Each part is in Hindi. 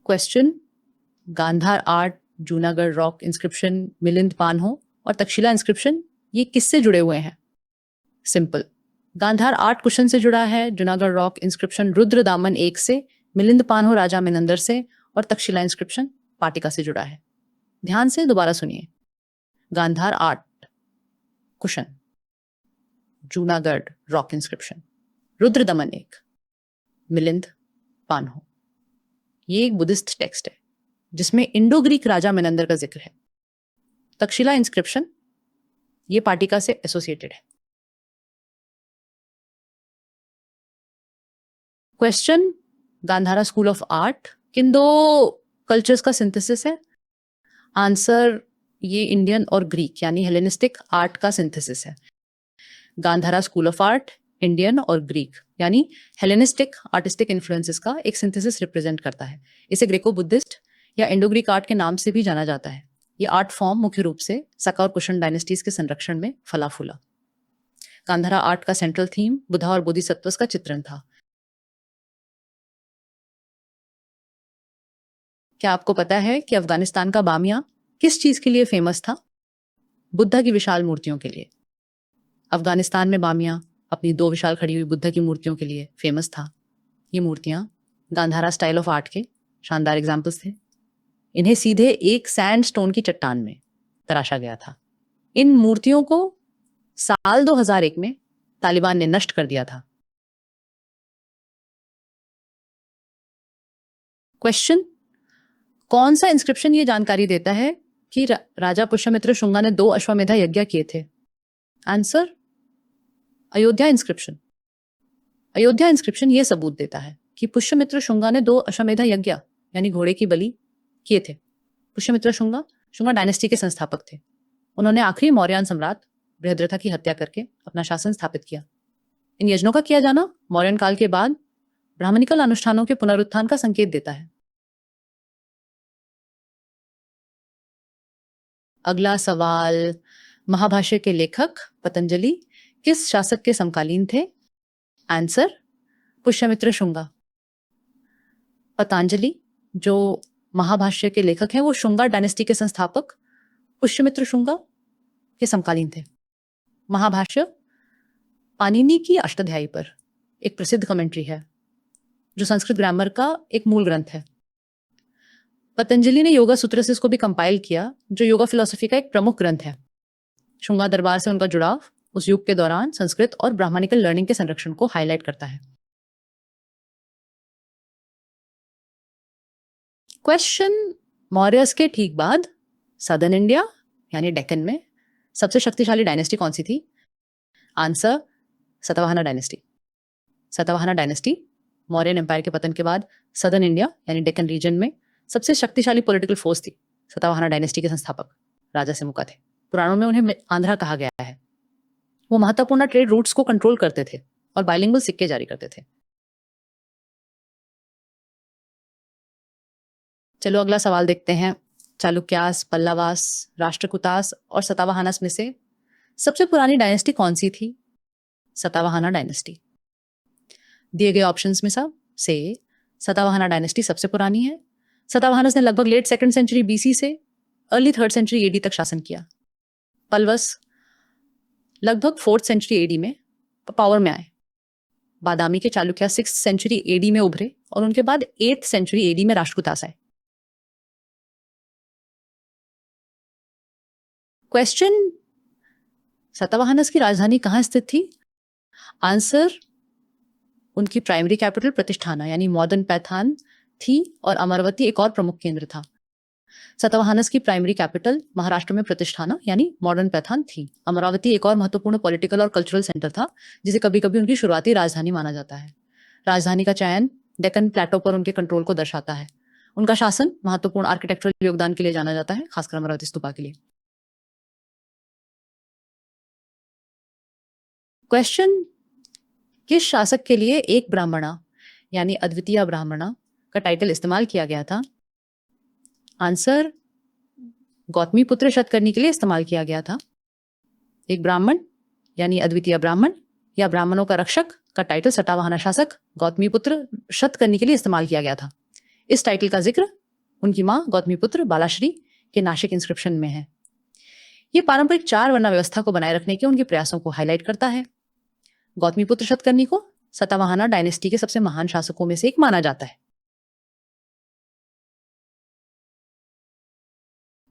Question, Gandhara art, Junagadh rock inscription, Milind Panho और तक्षशिला इंस्क्रिप्शन ये किससे जुड़े हुए हैं? सिंपल, गांधार आर्ट कुशन से जुड़ा है, जूनागढ़ रॉक इंस्क्रिप्शन रुद्र दामन 1 से, मिलिंद पानहो राजा मिनंदर से और तक्षशिला इंस्क्रिप्शन पाटिका से जुड़ा है। ध्यान से दोबारा सुनिए। Gandhara art Kushan, Junagadh rock inscription, Rudradaman 1, Milind पानहो। ये एक बुद्धिस्ट टेक्स्ट है जिसमें इंडो ग्रीक राजा मिनंदर का जिक्र है। तक्षशिला इंस्क्रिप्शन ये पाटिका से एसोसिएटेड है। Question, Gandhara school of art किन दो कल्चर्स का सिंथेसिस है? आंसर, ये इंडियन और ग्रीक यानी हेलेनिस्टिक आर्ट का सिंथेसिस है। Gandhara school of art Indian और ग्रीक यानी हेलेनिस्टिक आर्टिस्टिक इन्फ्लुएंसेस का एक सिंथेसिस रिप्रेजेंट करता है। इसे ग्रीको बुद्धिस्ट या इंडो ग्रीक आर्ट के नाम से भी जाना जाता है। ये आर्ट फॉर्म मुख्य रूप से सका और कुशन डायनेस्टीज के संरक्षण में फला फूला। गांधारा आर्ट का सेंट्रल थीम बुद्धा और बोधिसत्वस का चित्रण था। क्या आपको पता है कि अफगानिस्तान का बामिया किस चीज के लिए फेमस था? बुद्धा की विशाल मूर्तियों के लिए। अफगानिस्तान में बामिया अपनी 2 विशाल खड़ी हुई बुद्धा की मूर्तियों के लिए फेमस था। ये मूर्तियां गांधारा स्टाइल ऑफ आर्ट के शानदार एग्जाम्पल्स थे। इन्हें सीधे एक सैंडस्टोन की चट्टान में तराशा गया था। इन मूर्तियों को साल 2001 में तालिबान ने नष्ट कर दिया था। क्वेश्चन, कौन सा इंस्क्रिप्शन ये जानकारी देता है कि राजा पुष्यमित्र शुंगा ने 2 अश्वमेधा यज्ञ किए थे? Answer, Ayodhya inscription. Ayodhya inscription ये सबूत देता है कि पुष्यमित्र शुंगा ने 2 अश्वमेधा यज्ञ यानी घोड़े की बलि किए थे। पुष्यमित्र शुंगा डायनेस्टी के संस्थापक थे। उन्होंने आखिरी मौर्यन सम्राट बृहद्रथा की हत्या करके अपना शासन स्थापित किया। इन यज्ञों का किया जाना मौर्यन काल के बाद ब्राह्मणिकल अनुष्ठानों के पुनरुत्थान का संकेत देता है। अगला सवाल, महाभाष्य के लेखक पतंजलि किस शासक के समकालीन थे? आंसर, पुष्यमित्र शुंगा। पतंजलि जो महाभाष्य के लेखक हैं वो शुंगा डायनेस्टी के संस्थापक पुष्यमित्र शुंगा के समकालीन थे। महाभाष्य पाणिनि की अष्टाध्यायी पर एक प्रसिद्ध कमेंट्री है जो संस्कृत ग्रामर का एक मूल ग्रंथ है। पतंजलि ने योगा सूत्रसिस को भी कंपाइल किया जो योगा फिलॉसफी का एक प्रमुख ग्रंथ है। शुंगा दरबार से उनका जुड़ाव उस युग के दौरान संस्कृत और ब्राह्मणिकल लर्निंग के संरक्षण को हाईलाइट करता है। क्वेश्चन, मौर्यस के ठीक बाद सदर्न इंडिया यानी डेक्कन में सबसे शक्तिशाली डायनेस्टी कौन सी थी? Answer, Satavahana dynasty. Satavahana dynasty Mauryan empire के पतन के बाद सदर्न इंडिया यानी डेक्कन रीजन में सबसे शक्तिशाली पॉलिटिकल फोर्स थी। सतवाहना डायनेस्टी के संस्थापक राजा सिमुका थे। पुराणों में उन्हें आंध्रा कहा गया है। वो महत्वपूर्ण ट्रेड रूट्स को कंट्रोल करते थे और बाइलिंगुअल सिक्के जारी करते थे। चलो अगला सवाल देखते हैं। चालुक्यास, पल्लवास, राष्ट्रकूटास और सतावाहनास में से सबसे पुरानी डायनेस्टी कौन सी थी? सतावाहना डायनेस्टी। दिए गए ऑप्शंस में से सतावाहना डायनेस्टी सबसे पुरानी है। सतावाहनस ने लगभग लेट 2nd सेंचुरी बीसी से अर्ली 3rd सेंचुरी एडी तक शासन किया। पल्लवस लगभग 4th सेंचुरी एडी में पावर में आए। बादामी के चालुक्य 6th सेंचुरी एडी में उभरे और उनके बाद 8th सेंचुरी एडी में राष्ट्रकूटास आए। क्वेश्चन, सतावाहनस की राजधानी कहां स्थित थी? आंसर, उनकी प्राइमरी कैपिटल प्रतिष्ठाना यानी मॉडर्न पैथान थी और अमरावती एक और प्रमुख केंद्र था। सतवाहनस की प्राइमरी कैपिटल महाराष्ट्र में प्रतिष्ठाना यानी मॉडर्न पैथान थी। अमरावती एक और महत्वपूर्ण पॉलिटिकल और कल्चरल सेंटर था जिसे कभी कभी उनकी शुरुआती राजधानी माना जाता है। राजधानी का चयन डेक्कन प्लेटो पर उनके कंट्रोल को दर्शाता है। उनका शासन महत्वपूर्ण आर्किटेक्चरल योगदान के लिए जाना जाता है, खासकर अमरावती स्तूपा के लिए। क्वेश्चन, किस शासक के लिए एक ब्राह्मणा यानी अद्वितीय ब्राह्मणा का टाइटल इस्तेमाल किया गया था? आंसर, गौतमी पुत्र शतकर्णी के लिए इस्तेमाल किया गया था। एक ब्राह्मण यानी अद्वितीय ब्राह्मण या ब्राह्मणों का रक्षक का टाइटल सतावाहना शासक गौतमी पुत्र शतकर्णी के लिए इस्तेमाल किया गया था। इस टाइटल का जिक्र उनकी माँ गौतमीपुत्र बालाश्री के नासिक इंस्क्रिप्शन में है। ये पारंपरिक 4 वर्ण व्यवस्था को बनाए रखने के उनके प्रयासों को हाईलाइट करता है। गौतमीपुत्र शतकर्णी को सतावाहना डायनेस्टी के सबसे महान शासकों में से एक माना जाता है।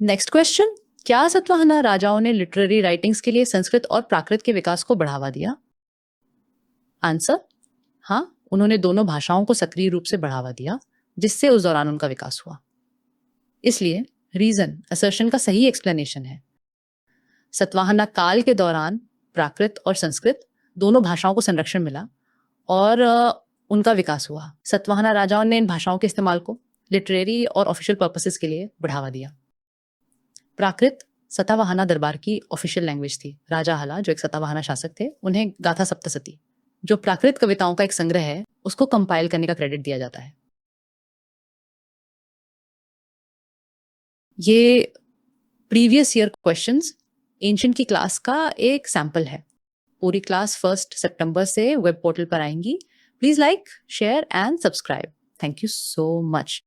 नेक्स्ट क्वेश्चन, क्या सतवाहना राजाओं ने लिटरेरी राइटिंग्स के लिए संस्कृत और प्राकृत के विकास को बढ़ावा दिया? आंसर, हाँ, उन्होंने दोनों भाषाओं को सक्रिय रूप से बढ़ावा दिया, जिससे उस दौरान उनका विकास हुआ। इसलिए रीजन असर्शन का सही एक्सप्लेनेशन है। सतवाहना काल के दौरान प्राकृत और संस्कृत दोनों भाषाओं को संरक्षण मिला और उनका विकास हुआ। सतवाहना राजाओं ने इन भाषाओं के इस्तेमाल को लिटरेरी और ऑफिशियल पर्पसेस के लिए बढ़ावा दिया। प्राकृत सतावाहना दरबार की ऑफिशियल लैंग्वेज थी। राजा हाला, जो एक सतावाहना शासक थे, उन्हें गाथा सप्तसती, जो प्राकृत कविताओं का एक संग्रह है, उसको कंपाइल करने का क्रेडिट दिया जाता है। ये प्रीवियस ईयर क्वेश्चंस एंशिएंट की क्लास का एक सैंपल है। पूरी क्लास 1 सितंबर से वेब पोर्टल पर आएंगी। Please like, share and subscribe. Thank you so much.